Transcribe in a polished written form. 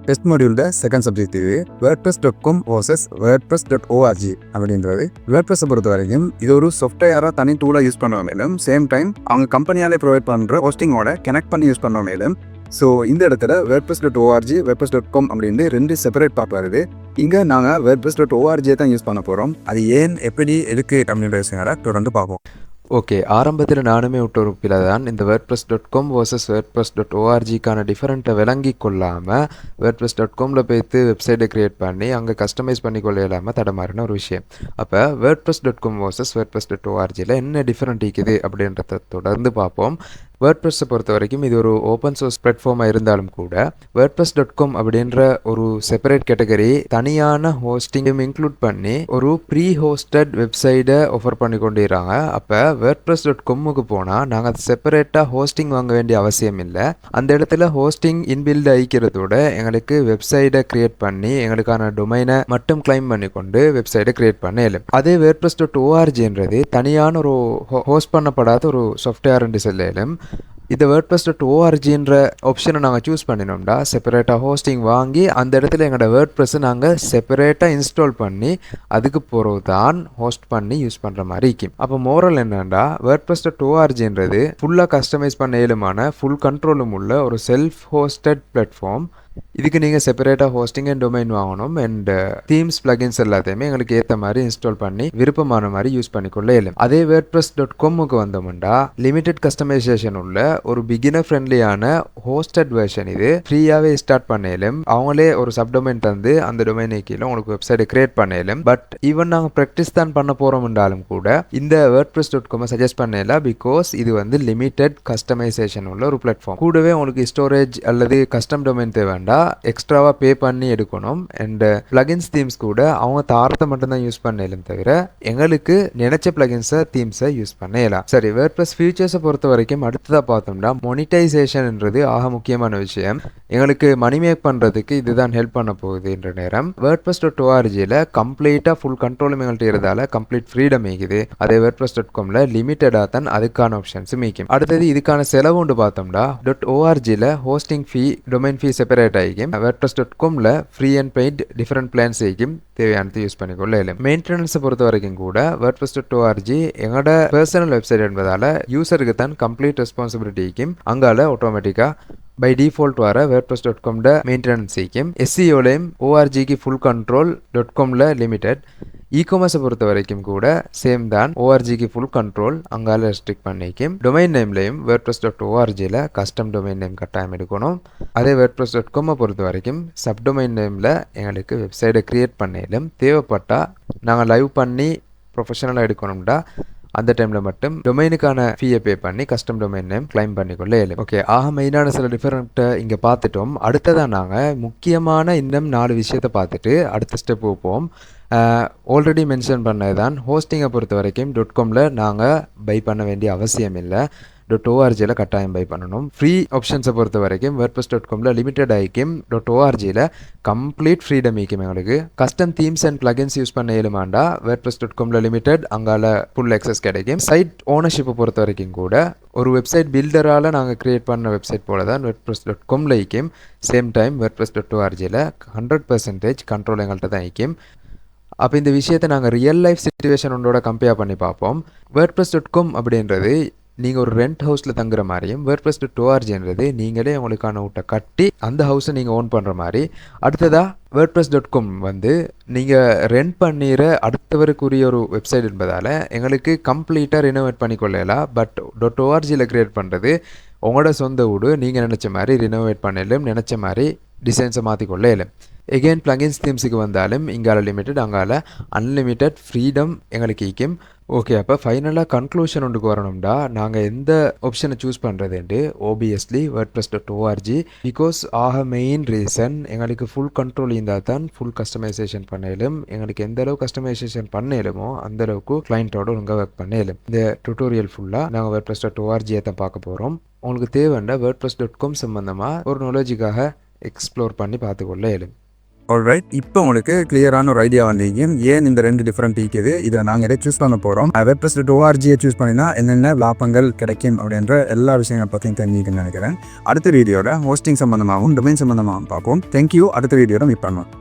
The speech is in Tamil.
டெஸ்ட் மாடியூல்ட செகண்ட் சப்ஜெக்ட் இது WordPress.com vs WordPress.org அப்படின்றது. WordPress பொறுத்த வரைக்கும் இது ஒரு சாஃப்ட்வேராக தனி டூலாக யூஸ் பண்ணுற மேலும் சேம் டைம் அவங்க கம்பெனியாலே ப்ரொவைட் பண்ணுற ஹோஸ்டிங்கோட கனெக்ட் பண்ணி யூஸ் பண்ணுற மேலும். ஸோ இந்த இடத்துல WordPress.org WordPress.com அப்படின்னு ரெண்டு செப்பரேட் பார்ட் வருது. இங்கே நாங்கள் WordPress.org தான் யூஸ் பண்ண போகிறோம். அது ஏன் எப்படி எதுக்கு அப்படின்ற விஷயங்களை தொடர்ந்து பார்ப்போம். ஓகே, ஆரம்பத்தில் நானுமே விட்ட ஒரு பிள்ளை தான் இந்த WordPress.com vs WordPress.orgக்கான டிஃபரெண்ட்டை விளங்கி கொள்ளாமல் WordPress.comல போய்த்து வெப்சைட்டை க்ரியேட் பண்ணி அங்கே கஸ்டமைஸ் பண்ணி கொள்ள இல்லாமல் தடமாறின ஒரு விஷயம். அப்போ WordPress.com vs WordPress.orgல என்ன டிஃப்ரெண்ட் இருக்குது அப்படின்றத தொடர்ந்து பார்ப்போம். வேர்ட்ப்ரெஸ்ஸை பொறுத்த வரைக்கும் இது ஒரு ஓப்பன் சோர்ஸ் பிளாட்ஃபார்மாக இருந்தாலும் கூட WordPress.com அப்படின்ற ஒரு செப்பரேட் கேட்டகரி தனியான ஹோஸ்டிங்கும் இன்க்ளூட் பண்ணி ஒரு ப்ரீ ஹோஸ்டட் வெப்சைட்டை ஆஃபர் பண்ணி கொண்டிருக்காங்க. அப்போ WordPress.comக்கு போனால் நாங்கள் செப்பரேட்டாக ஹோஸ்டிங் வாங்க வேண்டிய அவசியம் இல்லை. அந்த இடத்துல ஹோஸ்டிங் இன்பில்ட் ஆகிக்கிறதோட எங்களுக்கு வெப்சைட்டை கிரியேட் பண்ணி எங்களுக்கான டொமைனை மட்டும் கிளைம் பண்ணி கொண்டு வெப்சைட்டை கிரியேட் பண்ண இயலும். அதே WordPress.orgன்றது தனியான ஒரு ஹோஸ்ட் பண்ணப்படாத ஒரு சாஃப்ட்வேர் என்று சொல்ல இயலும். இந்த WordPress.orgன்ற ஆப்ஷனை நாங்கள் சூஸ் பண்ணினோம்டா செப்பரேட்டாக ஹோஸ்டிங் வாங்கி அந்த இடத்துல எங்களோட வேர்ட்ப்ரெஸ்ஸை நாங்கள் செப்பரேட்டாக இன்ஸ்டால் பண்ணி அதுக்கு பிறகு தான் ஹோஸ்ட் பண்ணி யூஸ் பண்ணுற மாதிரி இருக்கும். அப்போ மோரல் என்னென்னா WordPress.orgன்றது ஃபுல்லாக கஸ்டமைஸ் பண்ண இயலுமான ஃபுல் கண்ட்ரோலும் உள்ள ஒரு செல்ஃப் ஹோஸ்டட் பிளாட்ஃபார்ம். இதுக்கு நீங்கள் செப்பரேட்டாக ஹோஸ்டிங் அண்ட் டொமைன் வாங்கணும் அண்ட் தீம்ஸ் பிளகின்ஸ் எல்லாத்தையுமே எங்களுக்கு ஏற்ற மாதிரி இன்ஸ்டால் பண்ணி விருப்பமான மாதிரி யூஸ் பண்ணிக்கொள்ள இயலும். அதே WordPress.comக்கு வந்தோம்னா லிமிடெட் கஸ்டமைசேஷன் உள்ள ஒரு பிகினர் ஃப்ரெண்ட்லியான ஹோஸ்டட் வெர்ஷன். இது ஃப்ரீயாகவே ஸ்டார்ட் பண்ண இயலும். அவங்களே ஒரு சப்டொமைன் தந்து அந்த டொமைனை கீழே உங்களுக்கு வெப்சைட்டை கிரியேட் பண்ண இயலும். பட் ஈவன் நாங்கள் ப்ராக்டிஸ் தான் பண்ண போகிறோம்ன்றாலும் கூட இந்த WordPress.com சஜஸ்ட் பண்ணல. பிகாஸ் இது வந்து லிமிடெட் கஸ்டமைசேஷன் உள்ள ஒரு பிளாட்ஃபார்ம். கூடவே உங்களுக்கு ஸ்டோரேஜ் அல்லது கஸ்டம் டொமைன் தேவை எக்ஸ்ட்ராவா பே பண்ணி எடுக்கணும். அண்ட் பிளகின்ஸ் தீம்ஸ் கூட அவங்க தாரத்தை மட்டும்தான் யூஸ் பண்ணலாம் தவிர எங்களுக்கு நினைச்ச பிளகின்ஸை தீம்ஸை யூஸ் பண்ணலாம். சரி, வேர்ட்ப்ரெஸ் ஃபீச்சர்ஸை பொறுத்த வரைக்கும் அடுத்ததாக பார்த்தோம்னா மொனிடைசேஷன்ன்றது ஆக முக்கியமான விஷயம். எங்களுக்கு மணி மேக் பண்ணுறதுக்கு இதுதான் ஹெல்ப் பண்ண போகுது என்ற நேரம். WordPress.orgல கம்ப்ளீட்டாக ஃபுல் கண்ட்ரோலும் எங்கள்கிட்ட இருந்தால கம்ப்ளீட் ஃப்ரீடம் இருக்குது. அதே WordPress.comல லிமிட்டடாக தான் அதுக்கான ஆப்ஷன்ஸ் மீக்கும். அடுத்தது இதுக்கான செலவு உண்டு பார்த்தோம்னா .orgல hosting fee domain fee separate ஆகிக்கும். WordPress.comல free and paid different plans ஆகிக்கும். தேவையானது யூஸ் பண்ணிக்கொள்ள இயலும். மெயின்டெனன்ஸை பொறுத்த வரைக்கும் கூட WordPress.org எங்களோட பர்சனல் வெப்சைட் என்பதால் யூசருக்கு தான் கம்ப்ளீட் ரெஸ்பான்சிபிலிட்டி ஆகிக்கும். அங்கால ஆட்டோமேட்டிக்காக பை டிஃபால்ட் வர WordPress.comட மெயின்டெனன்ஸ் ஆகிக்கும். SEOலையும் ORGக்கு ஃபுல் கண்ட்ரோல், .comல லிமிடெட். இ-காமர்ஸை பொறுத்த வரைக்கும் கூட சேம் தான். ORGக்கு ஃபுல் கண்ட்ரோல், அங்கால ரெஸ்ட்ரிக்ட் பண்ணிக்கும். டொமைன் நேம்லையும் WordPress.orgல கஸ்டம் டொமைன் நேம் கட்டாயம் எடுக்கணும். அதே WordPress.com பொறுத்த வரைக்கும் சப்டொமைன் நேமில் எங்களுக்கு வெப்சைட்டை கிரியேட் பண்ணிலும் தேவைப்பட்டால் நாங்கள் லைவ் பண்ணி ப்ரொஃபஷனலாக எடுக்கணும்டா அந்த டைமில் மட்டும் டொமைனுக்கான ஃபீயை பே பண்ணி கஸ்டம் டொமைன் நேம் கிளைம் பண்ணிக்கொள்ள இயலும். ஓகே, மெயினான சில டிஃபரெண்ட்டை இங்கே பார்த்துட்டோம். அடுத்ததான் நாங்கள் முக்கியமான இன்னும் 4 விஷயத்தை பார்த்துட்டு அடுத்த ஸ்டெப் வைப்போம். ஆல்ரெடி மென்ஷன் பண்ணது தான் ஹோஸ்டிங்கை பொறுத்த வரைக்கும் .comல நாங்கள் பை பண்ண வேண்டிய அவசியம் இல்லை. .orgல கட்டாயம் பை பண்ணணும். ஃப்ரீ ஆப்ஷன்ஸை பொறுத்த வரைக்கும் WordPress.comல லிமிடெட் ஆகிக்கும். .orgல கம்ப்ளீட் ஃப்ரீடம் ஆகிக்கும். எங்களுக்கு custom themes and plugins use பண்ண இயலுமாண்டா WordPress.comல லிமிடெட், அங்கால ஃபுல் ஆக்சஸ் கிடைக்கும். சைட் ஓனர்ஷிப்பை பொறுத்த வரைக்கும் கூட ஒரு வெப்சைட் பில்டரால் நாங்கள் கிரியேட் பண்ண வெப்சைட் போல தான் WordPress.comல ஆகிக்கும். சேம் டைம் WordPress.orgல 100% கண்ட்ரோல் எங்கள்கிட்ட தான் ஆகிக்கும். அப்போ இந்த விஷயத்தை நாங்கள் ரியல் லைஃப் சிச்சுவேஷன் ஒன்றோட கம்பேர் பண்ணி பார்ப்போம். WordPress.com அப்படின்றது நீங்கள் ஒரு ரெண்ட் ஹவுஸில் தங்குற மாதிரியும் WordPress.orgன்றது நீங்களே உங்களுக்கான வீட்டை கட்டி அந்த ஹவுஸை நீங்கள் ஓன் பண்ணுற மாதிரி. அடுத்ததாக WordPress.com வந்து நீங்கள் ரெண்ட் பண்ணிடுற அடுத்தவருக்குரிய ஒரு வெப்சைட் என்பதால் எங்களுக்கு கம்ப்ளீட்டாக ரினோவேட் பண்ணிக்கொள்ளலாம். பட் .orgல கிரியேட் பண்ணுறது உங்களோட சொந்த வீடு, நீங்கள் நினச்ச மாதிரி ரினோவேட் பண்ணலும், நினச்ச மாதிரி டிசைன்ஸை மாற்றிக்கொள்ள இயலும். எகெயின் பிளகின்ஸ் தீம்ஸுக்கு வந்தாலும் இங்கால லிமிட்டட், அங்கால அன்லிமிட்டட் ஃப்ரீடம் எங்களுக்கு ஈக்கும். ஓகே, அப்போ ஃபைனலாக கன்க்ளூஷன் ஒன்றுக்கு வரணும்டா நாங்கள் எந்த ஆப்ஷனை சூஸ் பண்ணுறதுன்ட்டு obviously WordPress.org. Because main reason எங்களுக்கு ஃபுல் கண்ட்ரோல் இருந்தால் தான் ஃபுல் கஸ்டமைசேஷன் பண்ணலும். எங்களுக்கு எந்த அளவு கஸ்டமைசேஷன் பண்ணலுமோ அந்த அளவுக்கு கிளைண்ட்டோட ஒழுங்காக ஒர்க் பண்ணலும். இந்த டுட்டோரியல் ஃபுல்லாக நாங்கள் WordPress.org தான் பார்க்க போகிறோம். உங்களுக்கு தேவைன்னா WordPress.com சம்மந்தமாக ஒரு நாலேஜுக்காக எக்ஸ்ப்ளோர் பண்ணி பார்த்துக்கொள்ள இயலும். ஆல்ரைட், இப்போ உங்களுக்கு கிளியரான ஒரு ஐடியா வந்தீங்க ஏன் இந்த 2 டிஃப்ரெண்ட் இருக்குது. இதை நாங்கள் எதை சூஸ் பண்ண போகிறோம். wordpress.org சூஸ் பண்ணினா என்னென்ன லாபங்கள் கிடைக்கும் அப்படின்ற எல்லா விஷயங்களை பற்றியும் தெரிஞ்சுக்கணும்னு நினைக்கிறேன். அடுத்த வீடியோவில் ஹோஸ்டிங் சம்மந்தமாகவும் டொமைன் சம்மந்தமாகவும் பார்ப்போம். தேங்க்யூ. அடுத்த வீடியோவில் மீட் பண்ணுவோம்.